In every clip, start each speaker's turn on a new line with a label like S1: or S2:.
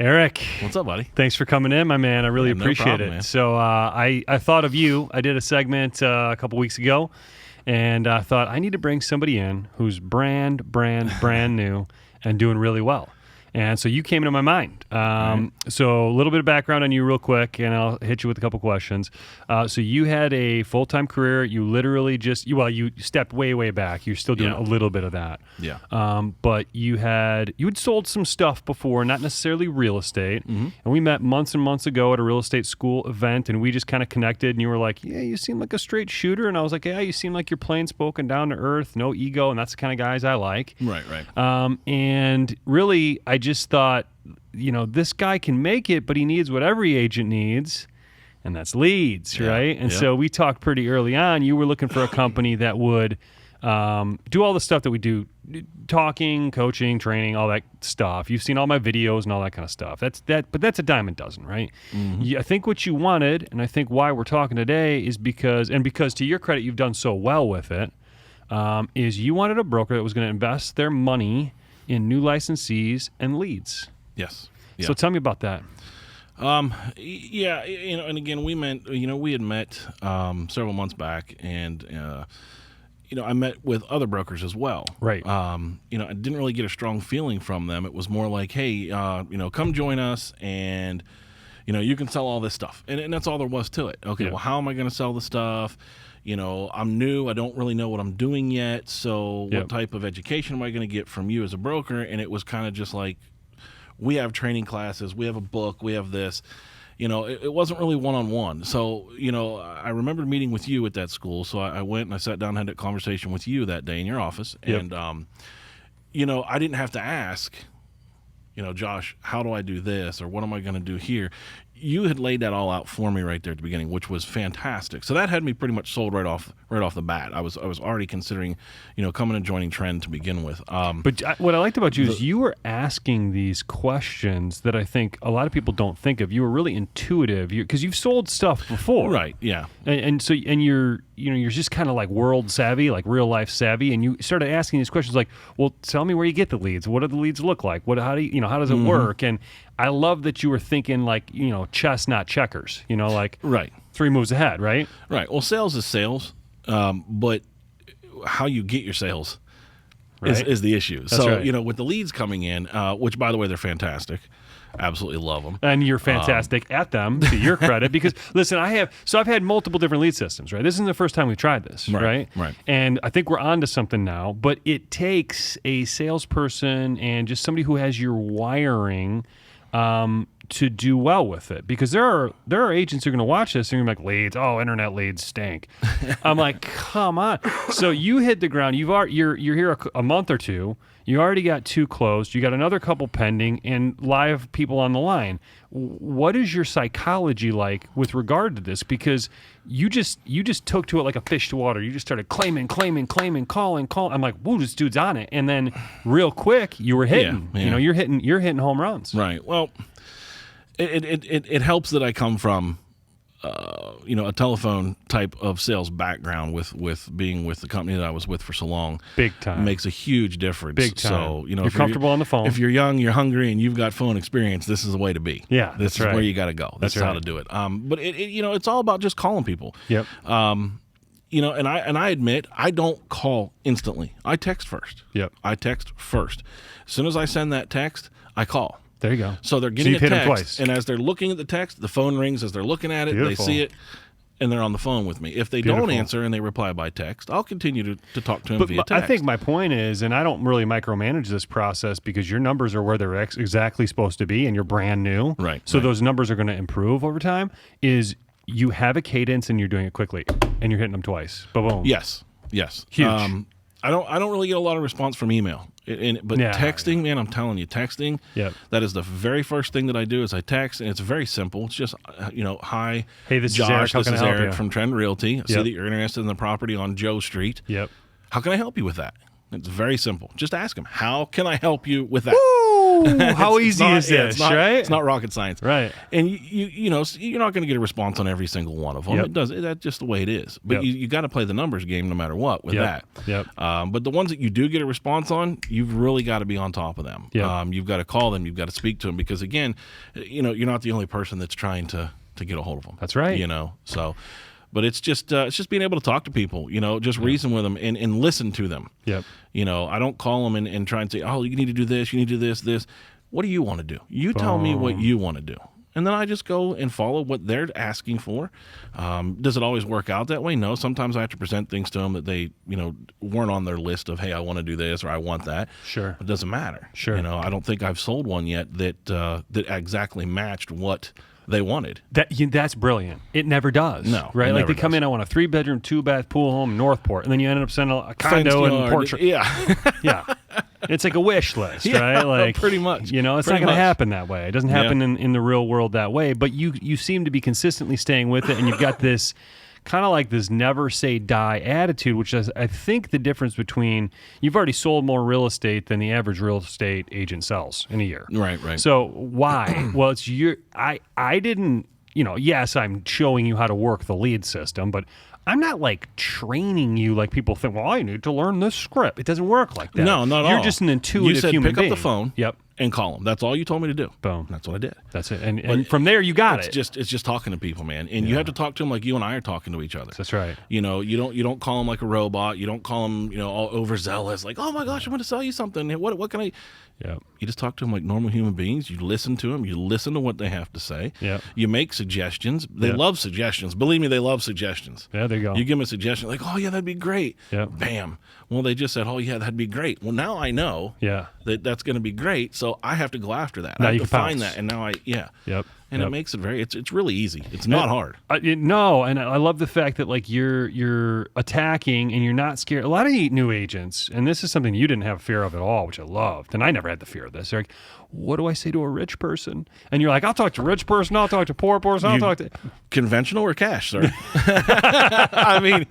S1: Eric.
S2: What's up, buddy?
S1: Thanks for coming in, my man. I really appreciate
S2: problem,
S1: it.
S2: man.
S1: So I thought of you. I did a segment a couple weeks ago, and I thought I need to bring somebody in who's brand new and doing really well. And so you came into my mind. So a little bit of background on you real quick, and I'll hit you with a couple questions. So you had a full-time career. You literally you stepped way back. You're still doing a little bit of that.
S2: Yeah.
S1: But you had sold some stuff before, not necessarily real estate. Mm-hmm. And we met months and months ago at a real estate school event, and we just kind of connected, and you were like, yeah, you seem like a straight shooter. And I was like, yeah, you seem like you're plain spoken, down to earth, no ego, and that's the kind of guys I like.
S2: Right.
S1: And really, I just thought, this guy can make it, but he needs what every agent needs, and that's leads, right? And so we talked pretty early on. You were looking for a company that would do all the stuff that we do, talking, coaching, training, all that stuff. You've seen all my videos and all that kind of stuff. But that's a dime a dozen, right? Mm-hmm. I think what you wanted, and I think why we're talking today is because to your credit, you've done so well with it, is you wanted a broker that was going to invest their money in new licensees and leads.
S2: Yes. Yeah.
S1: So tell me about that.
S2: Yeah, and again, we had met several months back, and I met with other brokers as well.
S1: Right.
S2: I didn't really get a strong feeling from them. It was more like, hey, come join us, and you can sell all this stuff, and that's all there was to it. Okay, well, how am I going to sell the stuff? I'm new. I don't really know what I'm doing yet. So what type of education am I going to get from you as a broker? And it was kind of just like, we have training classes, we have a book, we have this. It wasn't really one-on-one. So, I remember meeting with you at that school. So I went and I sat down and had that conversation with you that day in your office.
S1: Yep.
S2: And, I didn't have to ask, Josh, how do I do this? Or what am I going to do here? You had laid that all out for me right there at the beginning, which was fantastic. So that had me pretty much sold right off the bat. I was already considering, coming and joining Trend to begin with.
S1: But what I liked about you is you were asking these questions that I think a lot of people don't think of. You were really intuitive because you've sold stuff before,
S2: right? Yeah,
S1: and you're just kind of like world savvy, like real life savvy, and you started asking these questions like, well, tell me where you get the leads. What do the leads look like? How does it work? And I love that you were thinking like, chess, not checkers, like
S2: right.
S1: 3 moves ahead, right?
S2: Right. Well, sales is sales, but how you get your sales is the issue.
S1: That's
S2: so,
S1: right.
S2: With the leads coming in, which by the way, they're fantastic. Absolutely love them.
S1: And you're fantastic at them, to your credit, because listen, I've had multiple different lead systems, right? This isn't the first time we've tried this, right?
S2: Right.
S1: And I think we're onto something now, but it takes a salesperson and just somebody who has your wiring to do well with it, because there are agents who are going to watch this and you're like, leads, internet leads stink. I'm like, come on. So you hit the ground. You're here a month or two. You already got 2 closed. You got another couple pending and live people on the line. What is your psychology like with regard to this? Because you just took to it like a fish to water. You just started claiming, calling. I'm like, whoa, this dude's on it. And then real quick, you were hitting.
S2: Yeah.
S1: You're hitting home runs.
S2: Right. Well, it helps that I come from a telephone type of sales background with being with the company that I was with for so long.
S1: Big time.
S2: Makes a huge difference.
S1: Big time.
S2: So,
S1: you're comfortable on the phone.
S2: If you're young, you're hungry, and you've got phone experience, this is the way to be.
S1: Yeah,
S2: this is
S1: right.
S2: where you got to go. That's
S1: right.
S2: how to do it. But it's all about just calling people.
S1: Yep.
S2: And I admit I don't call instantly. I text first.
S1: Yep.
S2: I text first. As soon as I send that text, I call.
S1: There you go.
S2: So they're getting a
S1: hit them
S2: text,
S1: twice.
S2: and as they're looking at the text, the phone rings. As they're looking at it,
S1: Beautiful.
S2: They see it, and they're on the phone with me. If they
S1: Beautiful.
S2: don't answer and they reply by text, I'll continue to talk to them via text.
S1: I think my point is, and I don't really micromanage this process because your numbers are where they're exactly supposed to be, and you're brand new.
S2: Right.
S1: So those numbers are going to improve over time. Is you have a cadence and you're doing it quickly, and you're hitting them twice. Boom.
S2: Yes.
S1: Huge.
S2: I don't really get a lot of response from email. But texting, man, I'm telling you, texting, that is the very first thing that I do is I text, and it's very simple. It's just, hi,
S1: hey, this
S2: Josh,
S1: is Eric.
S2: this is Eric from Trend Realty. I see that you're interested in the property on Joe Street.
S1: Yep.
S2: How can I help you with that? It's very simple. Just ask them, how can I help you with that?
S1: Woo! Woo! How easy is this, right?
S2: It's not rocket science.
S1: Right.
S2: And you know, you're not going to get a response on every single one of them.
S1: Yep.
S2: That's just the way it is. But you got to play the numbers game no matter what with that.
S1: Yep.
S2: But the ones that you do get a response on, you've really got to be on top of them.
S1: Yep.
S2: You've got to call them. You've got to speak to them because, again, you know, you're not the only person that's trying to get a hold of them.
S1: That's right.
S2: You know, so. But it's just being able to talk to people, you know, just reason with them and listen to them.
S1: Yep.
S2: You know, I don't call them and try and say, oh, you need to do this, you need to do this. What do you want to do? You tell me what you want to do. And then I just go and follow what they're asking for. Does it always work out that way? No. Sometimes I have to present things to them that they, you know, weren't on their list of, hey, I want to do this or I want that.
S1: Sure.
S2: It doesn't matter.
S1: Sure.
S2: You know, I don't think I've sold one yet that exactly matched what they wanted.
S1: That's brilliant. It never does.
S2: No,
S1: right?
S2: it
S1: Like
S2: never
S1: they come
S2: does.
S1: in, I want a 3-bedroom, 2-bath pool home in Northport, and then you end up sending a condo in Portrait.
S2: Yeah.
S1: Yeah. It's like a wish list,
S2: Yeah,
S1: right? Like
S2: pretty much.
S1: You know, it's
S2: Pretty
S1: not going to
S2: much.
S1: happen that way. It doesn't happen in the real world that way. But you seem to be consistently staying with it, and you've got this kind of like this never say die attitude, which is, I think, the difference between you've already sold more real estate than the average real estate agent sells in a year.
S2: Right.
S1: So why? Well, it's I didn't, you know, yes, I'm showing you how to work the lead system, but I'm not like training you like people think, well, I need to learn this script. It doesn't work like that.
S2: No, not at all.
S1: You're just an intuitive
S2: you said,
S1: human
S2: pick
S1: being.
S2: up the phone.
S1: Yep.
S2: And call them. That's all you told me to do.
S1: Boom.
S2: That's what I did.
S1: That's it. And from there, you got it.
S2: It's just talking to people, man. And you have to talk to them like you and I are talking to each other.
S1: That's right.
S2: You know, you don't call them like a robot. You don't call them, you know, all overzealous, like, oh my gosh, I'm going to sell you something. What can I?
S1: Yeah.
S2: You just talk to them like normal human beings. You listen to them. You listen to what they have to say.
S1: Yeah.
S2: You make suggestions. They love suggestions. Believe me, they love suggestions.
S1: Yeah, there you go.
S2: You give them a suggestion like, oh yeah, that'd be great.
S1: Yeah.
S2: Bam. Well, they just said, oh yeah, that'd be great. Well, now I know.
S1: Yeah.
S2: That's going to be great. So I have to go after that.
S1: Now
S2: I have
S1: you
S2: to
S1: can
S2: find
S1: pounce.
S2: that, and now
S1: Yep.
S2: And it makes it it's really easy. It's not hard.
S1: No, and I love the fact that like you're attacking and you're not scared. A lot of new agents, and this is something you didn't have fear of at all, which I loved, and I never had the fear of this. They're like, what do I say to a rich person? And you're like, I'll talk to a rich person, I'll talk to a poor person, I'll talk to
S2: Conventional or cash, sir? I mean,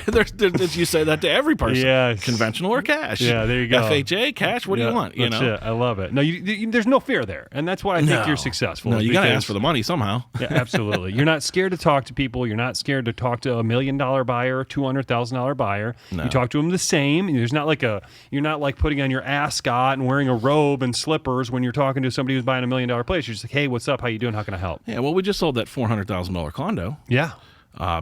S2: there's you say that to every person.
S1: Yes.
S2: Conventional or cash?
S1: Yeah, there you go.
S2: FHA, cash. What do you want? You
S1: That's
S2: know.
S1: it. I love it. No, there's no fear there, and that's why I think you're successful.
S2: No, you got to
S1: because-
S2: ask for the money somehow.
S1: Yeah, absolutely. You're not scared to talk to people. You're not scared to talk to $1 million buyer, $200,000 buyer.
S2: No.
S1: You talk to them the same. There's not like you're not like putting on your ascot and wearing a robe and slippers when you're talking to somebody who's buying $1 million place. You're just like, hey, what's up? How you doing? How can I help?
S2: Yeah. Well, we just sold that $400,000 condo.
S1: Yeah,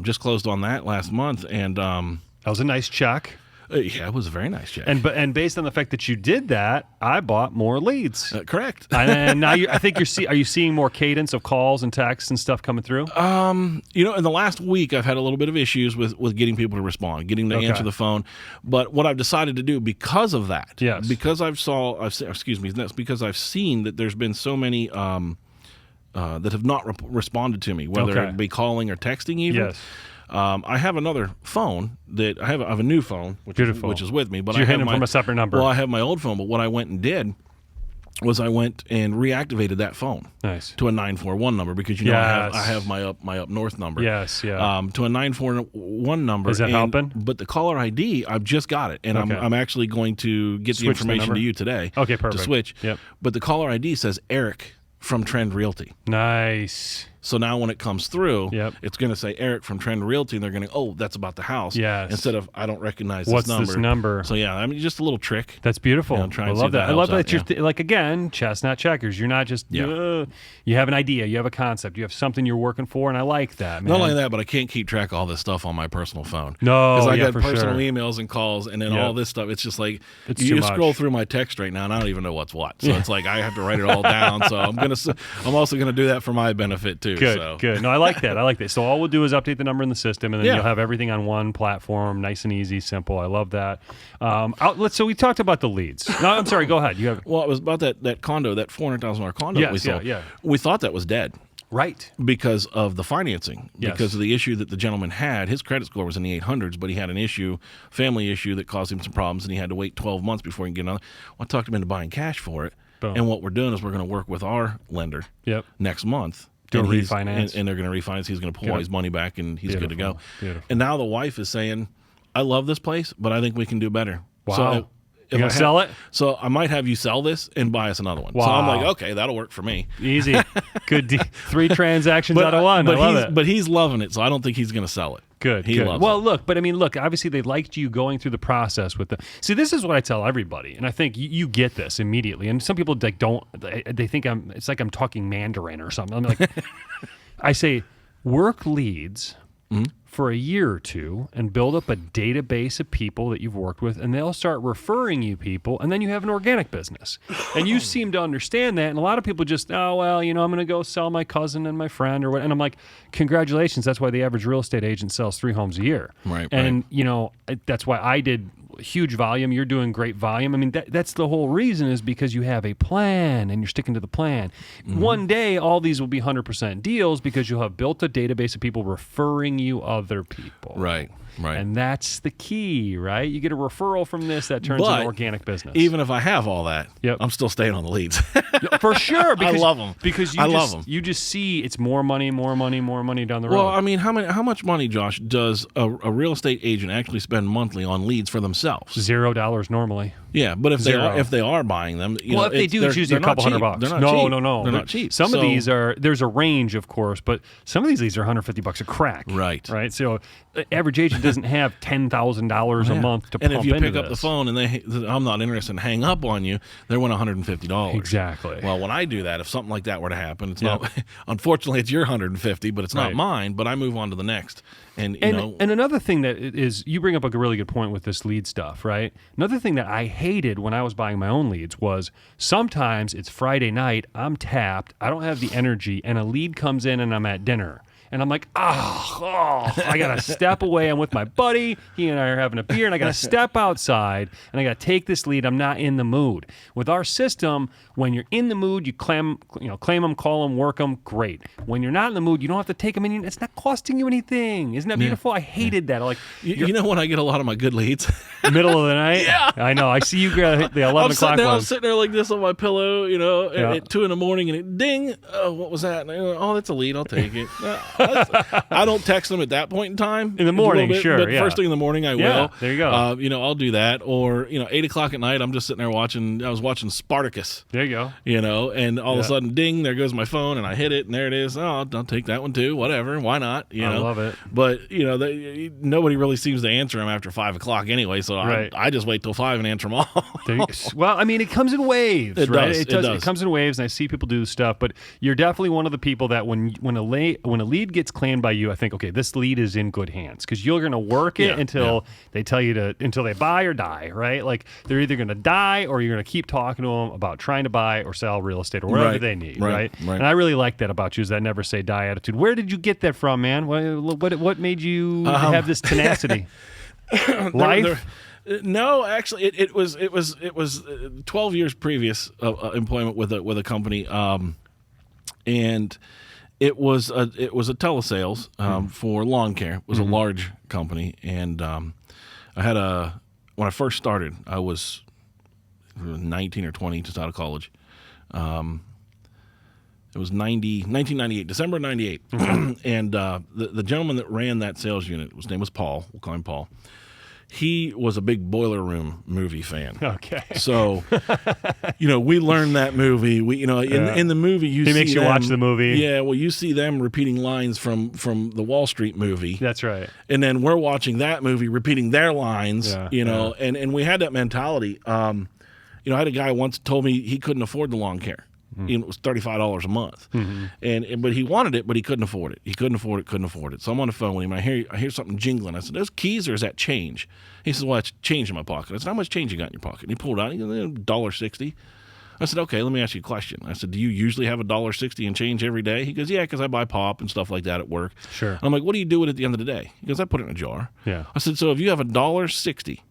S2: Just closed on that last month, and
S1: that was a nice check.
S2: yeah, it was a very nice check.
S1: And based on the fact that you did that, I bought more leads.
S2: Correct.
S1: And now I think are you seeing more cadence of calls and texts and stuff coming through?
S2: You know, in the last week, I've had a little bit of issues with getting people to respond, getting them to answer the phone. But what I've decided to do because of that, because that's because I've seen that there's been so many that have not responded to me, whether it be calling or texting even.
S1: Yes.
S2: I have another phone that I have a new phone, which is with me. But
S1: you're
S2: I have
S1: hitting from a separate number.
S2: Well, I have my old phone, but what I went and did was I went and reactivated that phone.
S1: Nice.
S2: To a 941 number because you know I have my up north number.
S1: Yes, yeah.
S2: To a 941 number.
S1: Is that helping?
S2: But the caller ID, I've just got it, and I'm actually going to get the
S1: Switch the
S2: information
S1: number?
S2: to you today.
S1: Okay, perfect.
S2: To switch.
S1: Yep.
S2: But the caller ID says Eric from Trend Realty.
S1: Nice.
S2: So now when it comes through,
S1: Yep.
S2: it's going to say Eric from Trend Realty, and they're going to, oh, that's about the house.
S1: Yes.
S2: Instead of, I don't recognize
S1: What's
S2: this number.
S1: this number?
S2: So yeah, I mean, just a little trick.
S1: That's beautiful.
S2: You know, try
S1: I
S2: and see
S1: love
S2: if
S1: that.
S2: that
S1: I love
S2: helps
S1: that
S2: out,
S1: you're like, again, chestnut checkers. You're not just you have an idea, you have a concept, you have something you're working for, and I like that, man.
S2: Not only that, but I can't keep track of all this stuff on my personal phone.
S1: No,
S2: because I
S1: yeah,
S2: got
S1: for
S2: personal
S1: sure.
S2: emails and calls, and then all this stuff. It's just like
S1: It's
S2: you
S1: too
S2: scroll
S1: much.
S2: through my text right now, and I don't even know what's what. So it's like I have to write it all down. So I'm also gonna do that for my benefit too.
S1: Good. No, I like that. So all we'll do is update the number in the system, and then you'll have everything on one platform, nice and easy, simple. I love that. So we talked about the leads. No, I'm sorry. Go ahead. You have
S2: Well, it was about that condo, that $400,000 condo that we sold.
S1: yeah.
S2: We thought that was dead.
S1: right.
S2: Because of the financing,
S1: Yes.
S2: because of the issue that the gentleman had. His credit score was in the 800s, but he had an family issue that caused him some problems, and he had to wait 12 months before he could get another. Well, I talked him into buying cash for it.
S1: Boom.
S2: And what we're doing is we're going to work with our lender next month.
S1: Do a
S2: and
S1: refinance.
S2: And they're going to refinance. He's going to pull all his money back, and he's good to go.
S1: Beautiful.
S2: And now the wife is saying, I love this place, but I think we can do better.
S1: Wow.
S2: So
S1: You gonna sell it?
S2: So I might have you sell this and buy us another one.
S1: Wow.
S2: So I'm like, okay, that'll work for me.
S1: Easy. Good 3 transactions out of one. I love it.
S2: But he's loving it, so I don't think he's going to sell it.
S1: Good.
S2: He loves
S1: well,
S2: it.
S1: look, obviously they liked you going through the process with them. See, this is what I tell everybody, and I think you get this immediately. And some people like don't. They think it's like I'm talking Mandarin or something. I'm like, I say, work leads for a year or two and build up a database of people that you've worked with, and they'll start referring you people, and then you have an organic business. And you seem to understand that, and a lot of people just, oh, well, I'm going to go sell my cousin and my friend or what. And I'm like, congratulations, that's why the average real estate agent sells 3 homes a year.
S2: Right.
S1: And, that's why I did huge volume. You're doing great volume. I mean, that's the whole reason, is because you have a plan and you're sticking to the plan. One day, all these will be 100% deals because you'll have built a database of people referring you other people.
S2: Right.
S1: And that's the key, right? You get a referral from this that turns into organic business.
S2: Even if I have all that,
S1: Yep.
S2: I'm still staying on the leads.
S1: For sure. Because,
S2: I love them.
S1: Because
S2: love them.
S1: You just see it's more money down the road.
S2: Well, I mean, how much money, Josh, does a real estate agent actually spend monthly on leads for themselves?
S1: $0 normally.
S2: Yeah, but if they are buying them,
S1: if they do, it's usually a couple $100.
S2: They're not cheap.
S1: No.
S2: They're not cheap.
S1: Some of these there's a range, of course, but some of these leads are $150 a crack.
S2: Right.
S1: So, the average agent doesn't have $10,000 a month to pump into this.
S2: And if you pick up the phone and I'm not interested, and hang up on you, they're winning $150.
S1: Exactly.
S2: Well, when I do that, if something like that were to happen, it's not. Unfortunately, it's your $150, but it's not mine. But I move on to the next. And
S1: another thing that is, you bring up a really good point with this lead stuff, right? Another thing that I hated when I was buying my own leads was sometimes it's Friday night, I'm tapped, I don't have the energy, and a lead comes in and I'm at dinner. And I'm like, I got to step away. I'm with my buddy. He and I are having a beer, and I got to step outside, and I got to take this lead. I'm not in the mood. With our system, when you're in the mood, you claim them, call them, work them, great. When you're not in the mood, you don't have to take them in. It's not costing you anything. Isn't that beautiful? I hated that. Like,
S2: you know when I get a lot of my good leads?
S1: Middle of the night? Yeah. I know. I see you grab the 11 o'clock one.
S2: I'm sitting there like this on my pillow, at 2 a.m, and it ding. Oh, what was that? Oh, that's a lead. I'll take it. I don't text them at that point in time.
S1: In the morning, sure.
S2: But first thing in the morning, I will.
S1: There you go.
S2: I'll do that. Or 8 o'clock at night, I'm just sitting there watching. I was watching Spartacus.
S1: There you go.
S2: And all of a sudden, ding! There goes my phone, and I hit it, and there it is. Oh, I'll take that one too. Whatever. Why not?
S1: I love it.
S2: But nobody really seems to answer them after 5 o'clock anyway. So I just wait till 5 and answer them all.
S1: Well, I mean, it comes in waves,
S2: it
S1: right?
S2: Does.
S1: It does. It comes in waves, and I see people do this stuff. But you're definitely one of the people that when a lead gets claimed by you, I think, okay, this lead is in good hands, because you're going to work it until they tell you until they buy or die, right? Like, they're either going to die or you're going to keep talking to them about trying to buy or sell real estate or whatever they need, right? And I really like that about you, is that never say die attitude. Where did you get that from, man? What made you have this tenacity? Life?
S2: No, actually, it was 12 years previous employment with a company, and it was a telesales for lawn care. It was a large company, and I had when I first started, I was 19 or 20, just out of college. It was 1998, December 98, and the gentleman that ran that sales unit, his name was Paul. We'll call him Paul. He was a big Boiler Room movie fan.
S1: Okay.
S2: So, we learned that movie. In the movie,
S1: he makes you watch the movie.
S2: Yeah, well, you see them repeating lines from the Wall Street movie.
S1: That's right.
S2: And then we're watching that movie repeating their lines, and we had that mentality. I had a guy once told me he couldn't afford the lawn care. It was $35 a month, but he wanted it, but he couldn't afford it. Couldn't afford it. So I'm on the phone with him. I hear something jingling. I said, "Those keys, or is that change?" He says, "Well, that's change in my pocket." I said, "How much change you got in your pocket?" And he pulled out $1.60. I said, "Okay, let me ask you a question." I said, "Do you usually have $1.60 in change every day?" He goes, "Yeah, because I buy pop and stuff like that at work."
S1: Sure.
S2: And I'm like, "What do you do with it at the end of the day?" He goes, "I put it in a jar."
S1: Yeah.
S2: I said, "So if you have $1.60.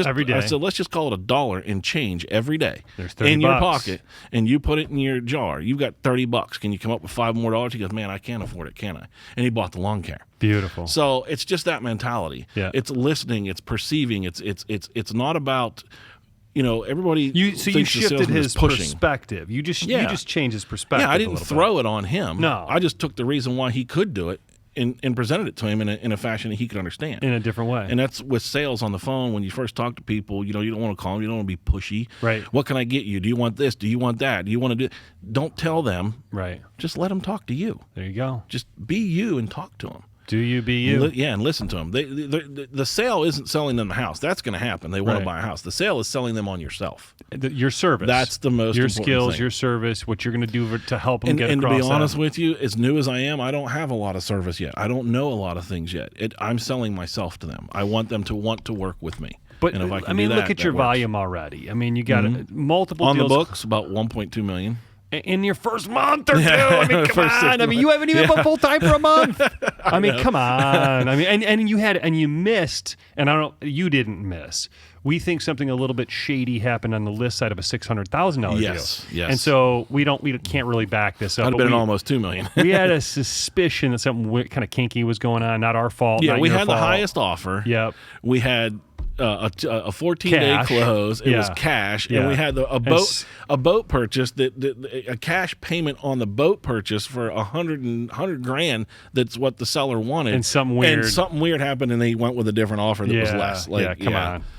S1: Every day.
S2: I said, let's just call it $1 in change every day.
S1: There's $30
S2: in your pocket, and you put it in your jar. You've got $30. Can you come up with $5 more?" He goes, "Man, I can't afford it, can I?" And he bought the lawn care.
S1: Beautiful.
S2: So it's just that mentality.
S1: Yeah.
S2: It's listening. It's perceiving. It's not about. Everybody.
S1: You shifted his perspective. You just changed his perspective.
S2: Yeah, I didn't throw it on him.
S1: No,
S2: I just took the reason why he could do it and presented it to him in a fashion that he could understand.
S1: In a different way.
S2: And that's with sales on the phone. When you first talk to people, you don't want to call them. You don't want to be pushy.
S1: Right.
S2: What can I get you? Do you want this? Do you want that? Do you want to do? Don't tell them.
S1: Right.
S2: Just let them talk to you.
S1: There you go.
S2: Just be you and talk to them.
S1: Do you be you?
S2: And listen to them. The sale isn't selling them the house. That's going to happen. They want to buy a house. The sale is selling them on yourself.
S1: Your service.
S2: That's the most
S1: your
S2: important
S1: skills,
S2: thing.
S1: your service, what you're going to do to help them get
S2: and
S1: across.
S2: And to be honest with you, as new as I am, I don't have a lot of service yet. I don't know a lot of things yet. I'm selling myself to them. I want them to want to work with me.
S1: But
S2: and if I can
S1: mean,
S2: do that,
S1: look at your
S2: works.
S1: volume already. I mean, you got multiple
S2: on
S1: deals
S2: the books, about 1.2 million.
S1: In your first month or two. I mean, come on. I mean, you haven't even been full time for a month. I mean, come on. I mean, and you missed, and you didn't miss. We think something a little bit shady happened on the list side of a $600,000 deal.
S2: Yes.
S1: And so we can't really back this up.
S2: I'd have been almost $2 million.
S1: We had a suspicion that something kind of kinky was going on. Not our fault.
S2: Yeah,
S1: not
S2: we
S1: your
S2: had
S1: fault.
S2: the highest offer.
S1: Yep.
S2: We had a 14-day close. It was cash, and we had a boat purchase a cash payment on the boat purchase for $100 grand. That's what the seller wanted,
S1: and something weird
S2: happened, and they went with a different offer that was less.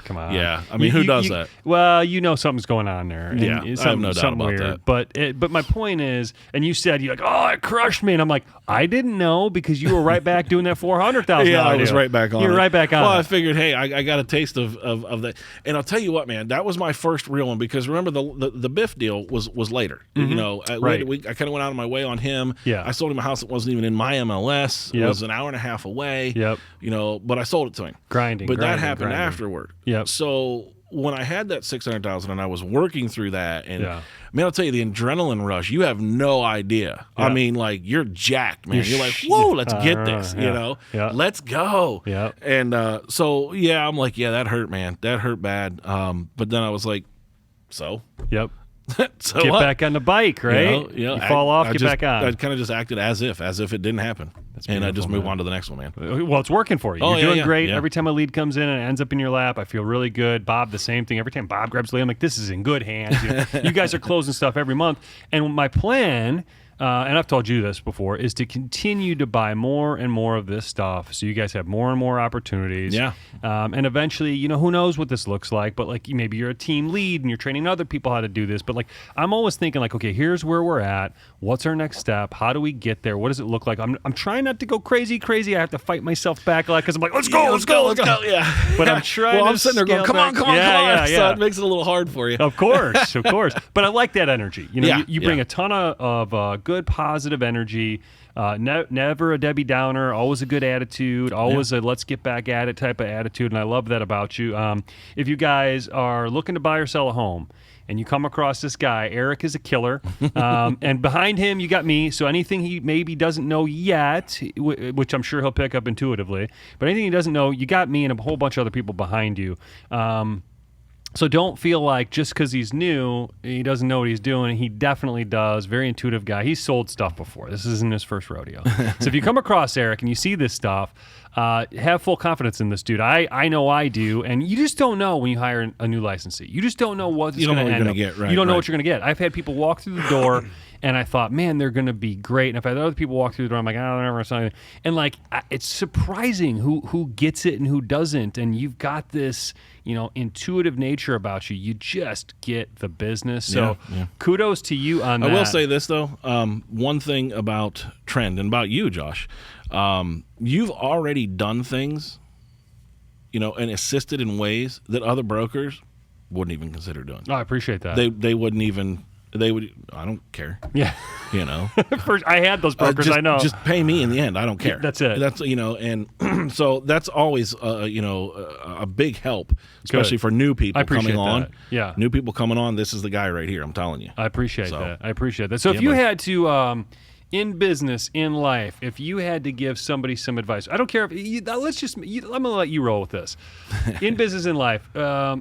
S1: Come on.
S2: Yeah, I mean, who does that?
S1: Well, something's going on there. And
S2: I have no doubt about
S1: weird.
S2: that.
S1: But my point is, and you said you're like, oh, it crushed me, and I'm like, I didn't know because you were right back doing that $400,000.
S2: Yeah, I was right back on.
S1: You're right back on.
S2: Well, I figured, hey, I got a taste of that, and I'll tell you what, man, that was my first real one because remember the Biff deal was later.
S1: Right.
S2: I kind of went out of my way on him.
S1: Yeah.
S2: I sold him a house that wasn't even in my MLS. It was an hour and a half away.
S1: Yep.
S2: But I sold it to him.
S1: Grinding.
S2: That happened afterward.
S1: Yep.
S2: So when I had that $600,000 and I was working through that, and man, I'll tell you, the adrenaline rush, you have no idea. Yeah. I mean, like, you're jacked, man. You're like, whoa, let's get this, let's go.
S1: Yeah.
S2: And so, I'm like, that hurt, man. That hurt bad. But then I was like, so?
S1: Yep.
S2: So
S1: get
S2: what?
S1: back on the bike, right? You fall off, get back on.
S2: I kind of just acted as if it didn't happen. And I just move on to the next one, man.
S1: Well, it's working for you.
S2: Oh,
S1: You're doing great.
S2: Yeah.
S1: Every time a lead comes in and it ends up in your lap, I feel really good. Bob, the same thing. Every time Bob grabs the lead, I'm like, this is in good hands. You guys are closing stuff every month. And my plan, and I've told you this before, is to continue to buy more and more of this stuff so you guys have more and more opportunities.
S2: Yeah.
S1: And eventually, who knows what this looks like, but like maybe you're a team lead and you're training other people how to do this. But like I'm always thinking like, okay, here's where we're at. What's our next step? How do we get there? What does it look like? I'm trying not to go crazy. I have to fight myself back a lot because I'm like, let's go.
S2: Yeah.
S1: But I'm trying
S2: well,
S1: to
S2: I'm sitting there going, come on.
S1: Yeah.
S2: So it makes it a little hard for you.
S1: Of course. But I like that energy. You bring a ton of good positive energy. Never a Debbie Downer, always a good attitude, always a let's get back at it type of attitude, and I love that about you. If you guys are looking to buy or sell a home, and you come across this guy, Eric is a killer, and behind him you got me, so anything he maybe doesn't know yet, which I'm sure he'll pick up intuitively, but anything he doesn't know, you got me and a whole bunch of other people behind you. So don't feel like just because he's new, he doesn't know what he's doing. He definitely does. Very intuitive guy. He's sold stuff before. This isn't his first rodeo. So if you come across Eric and you see this stuff, have full confidence in this dude. I know I do. And you just don't know when you hire a new licensee. You just don't know what it's going to end up. You don't know what you're going to get. I've had people walk through the door and I thought, man, they're going to be great. And if I had other people walk through the door, I'm like, oh, they're never something. And like, it's surprising who gets it and who doesn't. And you've got this, intuitive nature about you. You just get the business. So kudos to you on that.
S2: I will say this though. One thing about Trend and about you, Josh, you've already done things, and assisted in ways that other brokers wouldn't even consider doing.
S1: Oh, I appreciate that.
S2: They wouldn't even. They would. I don't care.
S1: Yeah. First, I had those brokers. I know.
S2: Just pay me in the end. I don't care.
S1: That's it.
S2: That's and so that's always a big help, especially for new people coming on.
S1: That. Yeah.
S2: New people coming on. This is the guy right here. I'm telling you.
S1: I appreciate that. So if you had to. In business, in life, if you had to give somebody some advice, I don't care if I'm going to let you roll with this. In business, in life,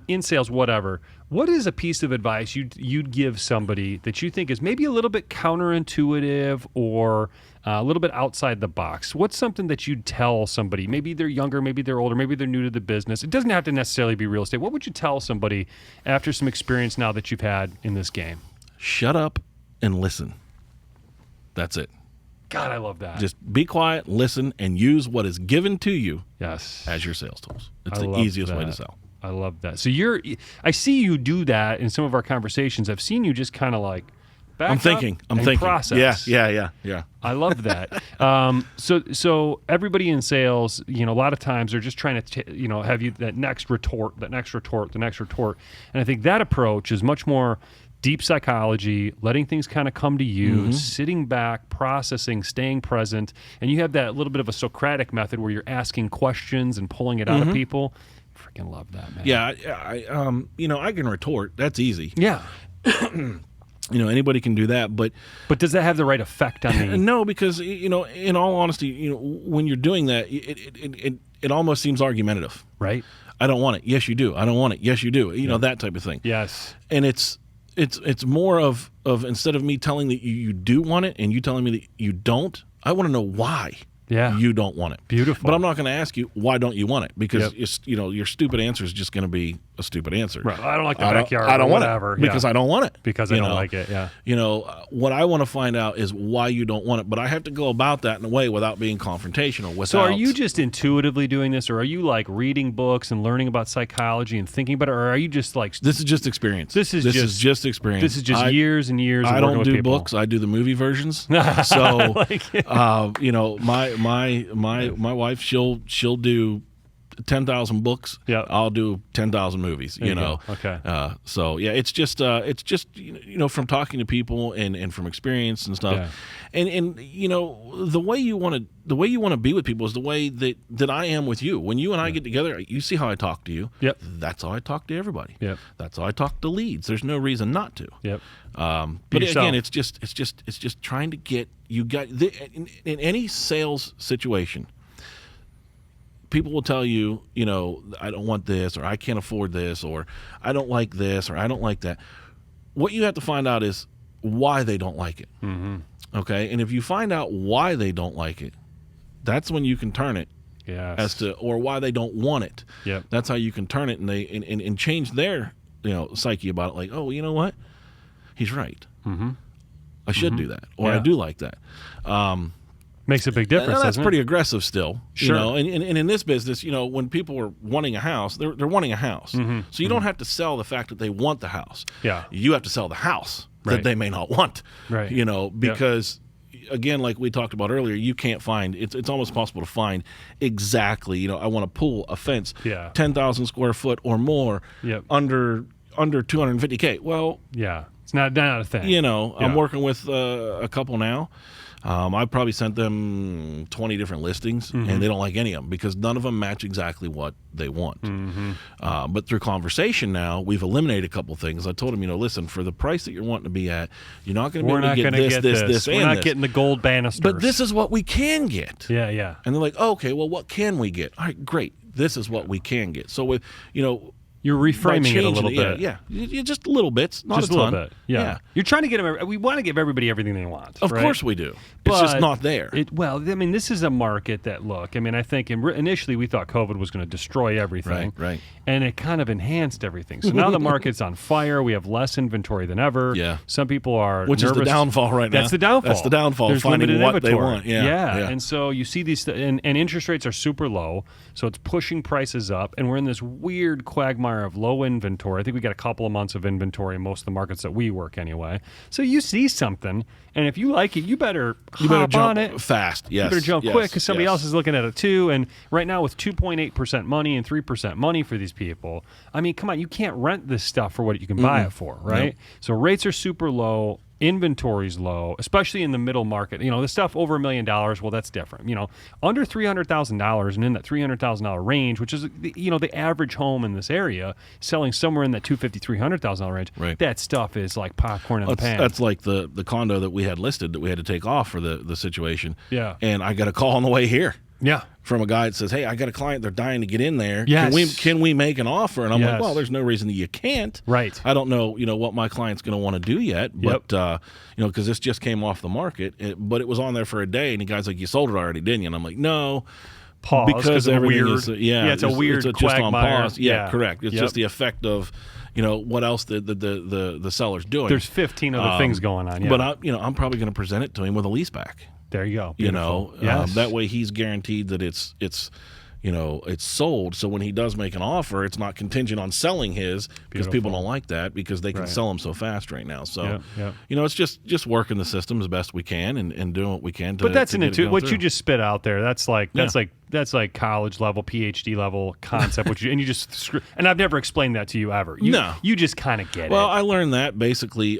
S1: in sales, whatever. What is a piece of advice you'd give somebody that you think is maybe a little bit counterintuitive or a little bit outside the box? What's something that you'd tell somebody? Maybe they're younger, maybe they're older, maybe they're new to the business. It doesn't have to necessarily be real estate. What would you tell somebody after some experience now that you've had in this game?
S2: Shut up and listen. That's it.
S1: God, I love that.
S2: Just be quiet, listen, and use what is given to you
S1: yes.
S2: as your sales tools. It's
S1: I
S2: the
S1: love
S2: easiest way to
S1: that.
S2: sell.
S1: I love that. So I see you do that in some of our conversations. I've seen you just kind of like back
S2: I'm
S1: up
S2: thinking.
S1: process.
S2: Yeah.
S1: I love that. So everybody in sales, a lot of times they're just trying to, have you that next retort. And I think that approach is much more deep psychology, letting things kind of come to you, sitting back, processing, staying present, and you have that little bit of a Socratic method where you're asking questions and pulling it out of people. Freaking love that, man.
S2: Yeah, I can retort. That's easy.
S1: Yeah.
S2: Anybody can do that, but
S1: does that have the right effect on me?
S2: no, because in all honesty, when you're doing that, it almost seems argumentative.
S1: Right.
S2: I don't want it. Yes, you do. I don't want it. Yes, you do. That type of thing.
S1: Yes.
S2: And it's more of instead of me telling that you do want it and you telling me that you don't, I want to know why.
S1: Yeah.
S2: You don't want it.
S1: Beautiful.
S2: But I'm not going to ask you, why don't you want it? Because your stupid answer is just going to be a stupid answer.
S1: Right. I don't like the backyard.
S2: I don't want
S1: whatever.
S2: it because I don't want it.
S1: Because I don't like it. Yeah.
S2: What I want to find out is why you don't want it, but I have to go about that in a way without being confrontational.
S1: So are you just intuitively doing this, or are you like reading books and learning about psychology and thinking about it, or are you just like
S2: This is just experience.
S1: This is just
S2: experience.
S1: This is just years and years.
S2: I
S1: of
S2: don't
S1: working
S2: do
S1: with people.
S2: books. I do the movie versions. So my wife, she'll do 10,000 books.
S1: Yeah.
S2: I'll do 10,000 movies.
S1: Okay.
S2: So yeah, it's just from talking to people and from experience and stuff, and the way you want to be with people is the way that I am with you. When you and I get together, you see how I talk to you.
S1: Yep.
S2: That's how I talk to everybody.
S1: Yep.
S2: That's how I talk to leads. There's no reason not to.
S1: Yep.
S2: But again, it's just trying to get you got in any sales situation. People will tell you, I don't want this, or I can't afford this, or I don't like this, or I don't like that. What you have to find out is why they don't like it.
S1: Mm-hmm.
S2: Okay, and if you find out why they don't like it, that's when you can turn it.
S1: Yes.
S2: Or why they don't want it.
S1: Yep.
S2: That's how you can turn it and change their psyche about it. Like, oh, you know what? He's right.
S1: Mm-hmm.
S2: I should do that, or I do like that.
S1: Makes a big difference.
S2: That's
S1: doesn't
S2: pretty
S1: it?
S2: aggressive still.
S1: Sure.
S2: And in this business, when people are wanting a house, they're wanting a house.
S1: Mm-hmm.
S2: So you don't have to sell the fact that they want the house.
S1: Yeah.
S2: You have to sell the house
S1: Right.
S2: that they may not want.
S1: Right.
S2: Because again, like we talked about earlier, you can't find it's almost possible to find exactly, I want to pull a fence 10,000 square foot or more under 250K. Well,
S1: yeah. It's not a thing.
S2: I'm working with a couple now. I've probably sent them 20 different listings, and they don't like any of them because none of them match exactly what they want.
S1: Mm-hmm.
S2: But through conversation now, we've eliminated a couple things. I told them, listen, for the price that you're wanting to be at, you're not going to be able to get this,
S1: We're not getting the gold banisters.
S2: But this is what we can get.
S1: Yeah.
S2: And they're like, okay, well, what can we get? All right, great. This is what we can get. So with,
S1: you're reframing it a little bit.
S2: Yeah. You just little bits, not
S1: just
S2: a ton.
S1: Little bit. Yeah. You're trying to get them. We want to give everybody everything they want.
S2: Of course we do. It's just not there.
S1: This is a market that, I think initially we thought COVID was going to destroy everything.
S2: Right.
S1: And it kind of enhanced everything. So now the market's on fire. We have less inventory than ever.
S2: Yeah.
S1: Some people are
S2: Which
S1: nervous.
S2: is the downfall right now.
S1: That's the downfall.
S2: That's the downfall.
S1: There's
S2: finding
S1: limited
S2: what
S1: inventory.
S2: they want. Yeah.
S1: And so you see these, and interest rates are super low. So it's pushing prices up. And we're in this weird quagmire of low inventory. I think we got a couple of months of inventory in most of the markets that we work anyway. So you see something, and if you like it, you better hop
S2: jump
S1: on it
S2: fast. Yes,
S1: you better jump quick because somebody else is looking at it too. And right now, with 2.8% money and 3% money for these people, I mean, come on, you can't rent this stuff for what you can buy it for, right?
S2: Nope.
S1: So rates are super low. Inventory's low, especially in the middle market. The stuff over $1 million, well, that's different. Under $300,000 and in that $300,000 range, which is the average home in this area, selling somewhere in that $250,000-$300,000 range.
S2: Right.
S1: That stuff is like popcorn in the pan.
S2: That's like the condo that we had listed that we had to take off for the situation.
S1: Yeah.
S2: And I got a call on the way here.
S1: Yeah.
S2: From a guy that says, hey, I got a client, they're dying to get in there.
S1: Yes.
S2: Can we make an offer? And I'm
S1: Yes.
S2: like, well, there's no reason that you can't.
S1: Right.
S2: I don't know, what my client's going to want to do yet, but, because this just came off the market, but it was on there for a day, and the guy's like, you sold it already, didn't you? And I'm like, no.
S1: Pause,
S2: because everything
S1: weird,
S2: is,
S1: it's a weird
S2: it's just on
S1: quagmire.
S2: pause. Yeah, correct. It's just the effect of, what else the seller's doing.
S1: There's 15 other things going on. Yeah.
S2: But I'm probably going to present it to him with a lease back.
S1: There you go.
S2: You
S1: Beautiful.
S2: know,
S1: Yes.
S2: that way he's guaranteed that it's it's sold. So when he does make an offer, it's not contingent on selling his, because people don't like that because they can sell them so fast right now. So, it's just working the system as best we can and doing what we can.
S1: But that's what
S2: you
S1: you just spit out there. That's like college level, PhD level concept. And you just and I've never explained that to you ever. You just kind of get it.
S2: Well, I learned that basically.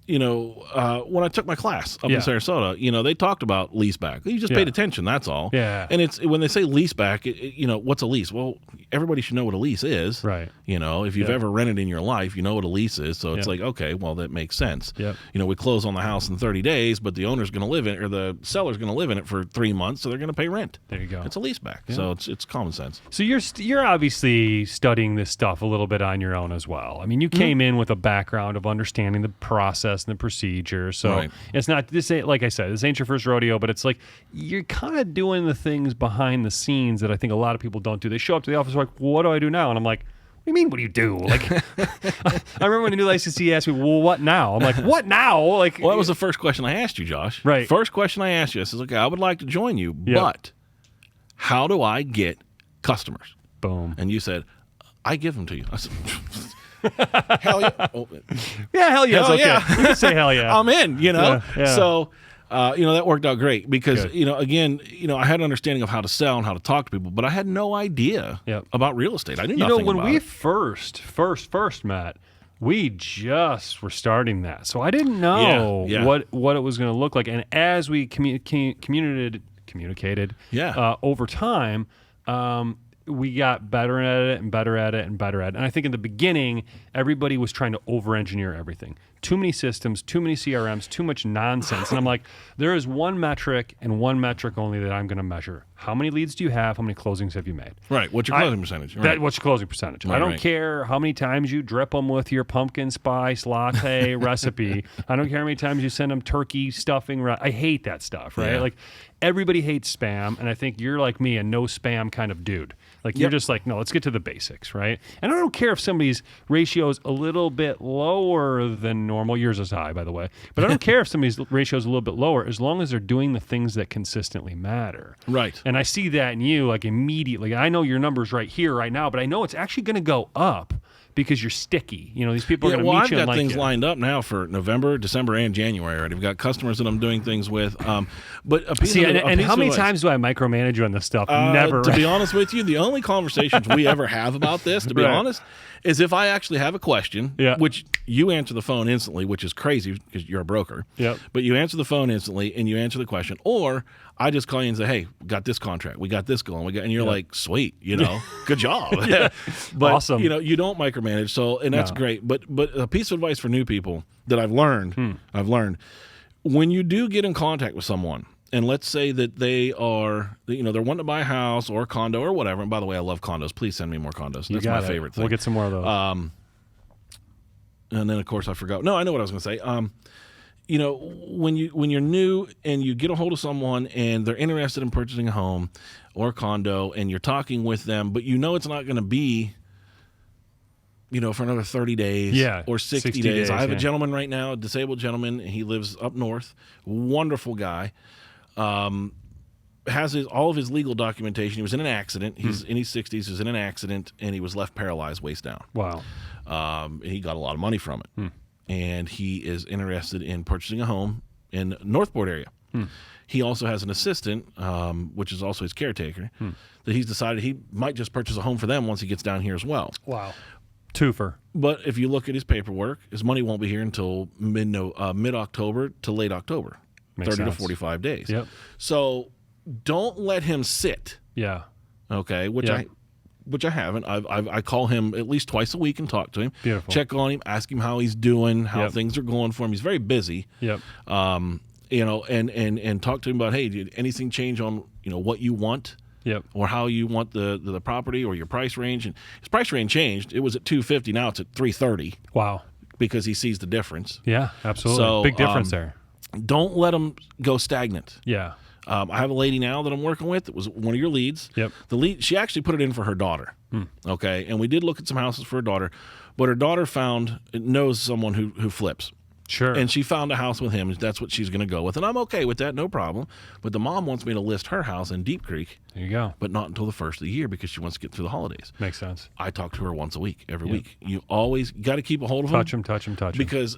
S2: When I took my class up in Sarasota, they talked about lease back. You just paid attention, that's all.
S1: Yeah.
S2: And it's when they say lease back, what's a lease? Well, everybody should know what a lease is.
S1: Right.
S2: If you've ever rented in your life, you know what a lease is. So it's like, okay, well, that makes sense.
S1: Yep.
S2: We close on the house in 30 days, but the owner's going to live in it, or the seller's going to live in it for 3 months, so they're going to pay rent.
S1: There you go.
S2: It's a lease back. Yeah. So it's common sense.
S1: So you're obviously studying this stuff a little bit on your own as well. I mean, you came in with a background of understanding the process and the procedure. So it's not like I said, this ain't your first rodeo, but it's like you're kind of doing the things behind the scenes that I think a lot of people don't do. They show up to the office like, well, what do I do now? And I'm like, what do you mean, what do you do? Like, I remember when the new licensee asked me, well, what now? I'm like, what now? Like,
S2: well, that was the first question I asked you, Josh.
S1: Right.
S2: First question I asked you, I said, okay, I would like to join you, but how do I get customers?
S1: Boom.
S2: And you said, I give them to you. I said, hell yeah. Oh.
S1: Yeah, hell yeah. Okay.
S2: Yeah.
S1: You can say hell yeah.
S2: I'm in,
S1: Yeah.
S2: So, that worked out great because, again, I had an understanding of how to sell and how to talk to people, but I had no idea about real estate. I knew nothing about it.
S1: When we first met, we just were starting that. So I didn't know what it was going to look like. And as we communicated over time, we got better at it and better at it and better at it. And I think in the beginning, everybody was trying to over-engineer everything. Too many systems, too many CRMs, too much nonsense. And I'm like, there is one metric and one metric only that I'm going to measure. How many leads do you have? How many closings have you made?
S2: Right. What's your closing percentage? Right.
S1: What's your closing percentage? I don't care how many times you drip them with your pumpkin spice latte recipe. I don't care how many times you send them turkey stuffing. I hate that stuff, right?
S2: Yeah.
S1: Like, everybody hates spam, and I think you're like me, a no spam kind of dude. Like, you're just like, no, let's get to the basics, right? And I don't care if somebody's ratio is a little bit lower than normal. Yours is high, by the way. But I don't care if somebody's ratio is a little bit lower, as long as they're doing the things that consistently matter.
S2: Right.
S1: And I see that in you, like, immediately. I know your number's right here, right now, but I know it's actually going to go up because you're sticky. These people are going to meet you and like
S2: I've got things
S1: you.
S2: lined up now for November, December, and January. Already. I've got customers that I'm doing things with. But a piece
S1: and how many
S2: advice,
S1: times do I micromanage you on this stuff? Never.
S2: To be honest with you, the only conversations we ever have about this, to be honest, is if I actually have a question, which you answer the phone instantly, which is crazy because you're a broker.
S1: Yep.
S2: But you answer the phone instantly and you answer the question, or I just call you and say, hey, we got this contract, we got this going, and you're like, sweet, good job. But
S1: awesome.
S2: You don't micromanage, and that's great. But a piece of advice for new people that I've learned, when you do get in contact with someone, and let's say that they are, they're wanting to buy a house or a condo or whatever. And by the way, I love condos. Please send me more condos. That's my favorite thing.
S1: We'll get some more of those.
S2: And then, of course, I forgot. No, I know what I was going to say. When you're new and you get a hold of someone and they're interested in purchasing a home or a condo, and you're talking with them, but it's not going to be, for another 30 days or 60 days. I have a gentleman right now, a disabled gentleman. He lives up north. Wonderful guy. Has all of his legal documentation. He was in an accident. He's in his 60s. He was in an accident, and he was left paralyzed, waist down.
S1: Wow.
S2: He got a lot of money from it. And he is interested in purchasing a home in Northport area. He also has an assistant, which is also his caretaker, that he's decided he might just purchase a home for them once he gets down here as well.
S1: Wow. Twofer.
S2: But if you look at his paperwork, his money won't be here until mid-October to late October.
S1: Makes
S2: 30
S1: sense.
S2: to 45 days.
S1: Yep.
S2: So don't let him sit.
S1: Yeah.
S2: Okay. Which I haven't. I call him at least twice a week and talk to him.
S1: Beautiful.
S2: Check on him, ask him how he's doing, how things are going for him. He's very busy.
S1: Yep.
S2: And talk to him about, hey, did anything change on what you want?
S1: Yep.
S2: Or how you want the property or your price range. And his price range changed. It was at $250. Now it's at $330.
S1: Wow.
S2: Because he sees the difference.
S1: Yeah, absolutely.
S2: So,
S1: big difference there.
S2: Don't let him go stagnant.
S1: Yeah.
S2: I have a lady now that I'm working with that was one of your leads.
S1: Yep.
S2: The lead, she actually put it in for her daughter. Okay. And we did look at some houses for her daughter, but her daughter knows someone who flips.
S1: Sure.
S2: And she found a house with him. That's what she's going to go with. And I'm okay with that, no problem. But the mom wants me to list her house in Deep Creek.
S1: There you go.
S2: But not until the first of the year because she wants to get through the holidays.
S1: Makes sense.
S2: I talk to her once a week, every week. You always got to keep a hold of
S1: Touch
S2: them.
S1: them.
S2: Because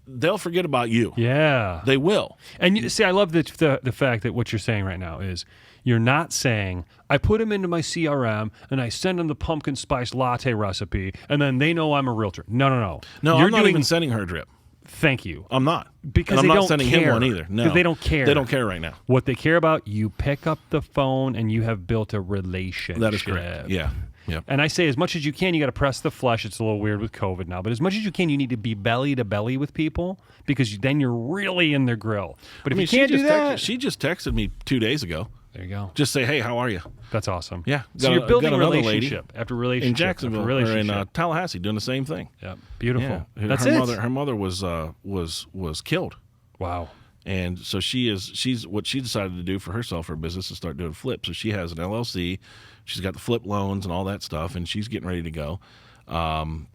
S2: they'll forget about you.
S1: Yeah.
S2: They will.
S1: And you see, I love the fact that what you're saying right now is you're not saying, I put them into my CRM and I send them the pumpkin spice latte recipe and then they know I'm a realtor. No.
S2: No,
S1: You're
S2: I'm not
S1: doing,
S2: even sending her a drip.
S1: Thank you.
S2: I'm not.
S1: Because
S2: and I'm
S1: they
S2: not
S1: don't
S2: sending
S1: care.
S2: him one either. No.
S1: Because they don't care.
S2: They don't care right now.
S1: What they care about, you pick up the phone and you have built a relationship.
S2: That is correct. Yeah. Yep.
S1: And I say as much as you can, you got to press the flesh. It's a little weird with COVID now, but as much as you can, you need to be belly to belly with people because then you're really in their grill. But if you can't do that,
S2: she just texted me 2 days ago.
S1: There you go.
S2: Just say, hey, how are you?
S1: That's awesome.
S2: Yeah.
S1: So you're building
S2: got another
S1: relationship after relationship
S2: in Jacksonville
S1: after
S2: or
S1: relationship.
S2: in Tallahassee doing the same thing.
S1: Yeah. Beautiful.
S2: Yeah.
S1: That's
S2: her mother was killed.
S1: Wow.
S2: And so she's what she decided to do for herself, her business, is start doing flips. So she has an LLC. She's got the flip loans and all that stuff, and she's getting ready to go.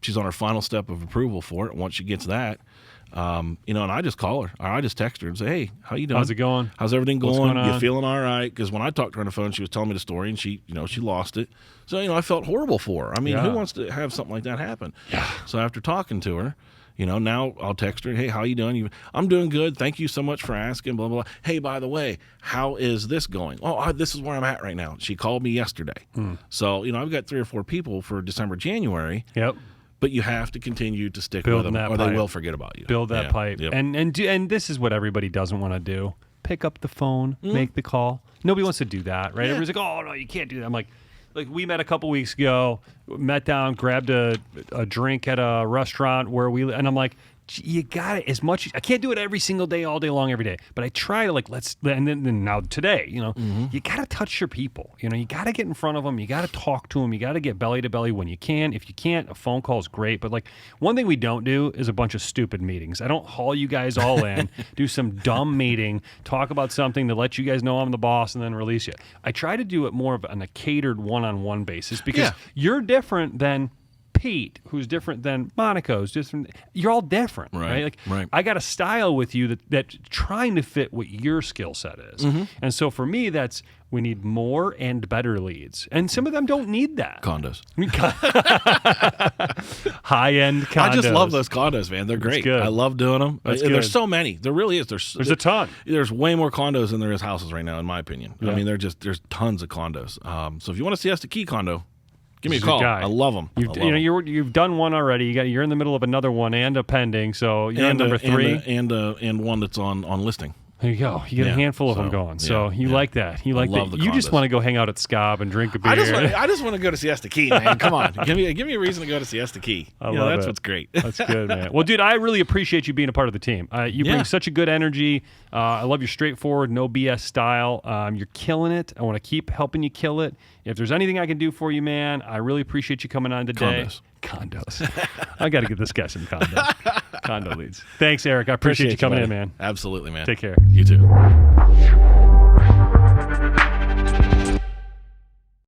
S2: She's on her final step of approval for it. Once she gets that, and I just call her, or I just text her and say, "Hey, how you doing?
S1: How's it going?
S2: How's everything going?
S1: What's going on?
S2: You feeling all right?" Because when I talked to her on the phone, she was telling me the story, and she lost it. So I felt horrible for her. I mean, who wants to have something like that happen?
S1: Yeah.
S2: So after talking to her. Now I'll text her, hey, how you doing? I'm doing good. Thank you so much for asking, blah, blah, blah. Hey, by the way, how is this going? Oh, this is where I'm at right now. She called me yesterday. So, I've got 3 or 4 people for December, January.
S1: Yep.
S2: But you have to continue to stick
S1: Building
S2: with them or
S1: that
S2: they
S1: pipe.
S2: will forget about you.
S1: Build that pipe.
S2: Yep.
S1: And this is what everybody doesn't want to do. Pick up the phone, make the call. Nobody wants to do that, right?
S2: Yeah.
S1: Everybody's like, oh, no, you can't do that. I'm like we met a couple weeks ago, met down, grabbed a drink at a restaurant where and I'm like, you got it as much. I can't do it every single day, all day long, every day. But I try to and then now today, you got to touch your people. You got to get in front of them. You got to talk to them. You got to get belly to belly when you can. If you can't, a phone call is great. But one thing we don't do is a bunch of stupid meetings. I don't haul you guys all in, do some dumb meeting, talk about something to let you guys know I'm the boss, and then release you. I try to do it more of on a catered one-on-one basis because you're different than Pete, who's different than Monica, who's different. You're all different, right?
S2: Right.
S1: I got a style with you that's trying to fit what your skill set is. And so for me, we need more and better leads. And some of them don't need that.
S2: Condos.
S1: High-end condos.
S2: I just love those condos, man. They're great.
S1: good.
S2: I love doing them. There's so many. There really is.
S1: There's a ton.
S2: There's way more condos than there is houses right now, in my opinion.
S1: Yeah.
S2: I mean, there's tons of condos. So if you want to see us the Key condo, give me a
S1: This is
S2: call.
S1: guy.
S2: I love them.
S1: You've done one already. You're in the middle of another one and a pending. So you're on number 3
S2: and one that's on listing.
S1: There you go. You get a handful of them going. So you like that. You like
S2: love
S1: that.
S2: the
S1: You just
S2: condos.
S1: want to go hang out at Scob and drink a beer.
S2: I just want to go to Siesta Key, man. Come on, give me a reason to go to Siesta Key.
S1: I love
S2: that's
S1: it.
S2: what's great.
S1: That's good, man. Well, dude, I really appreciate you being a part of the team. You bring such a good energy. I love your straightforward, no BS style. You're killing it. I want to keep helping you kill it. If there's anything I can do for you, man, I really appreciate you coming on today. Condos. I got to get this guy some condo leads. Thanks, Eric. I appreciate you coming in, man.
S2: Absolutely, man.
S1: Take care.
S2: You too.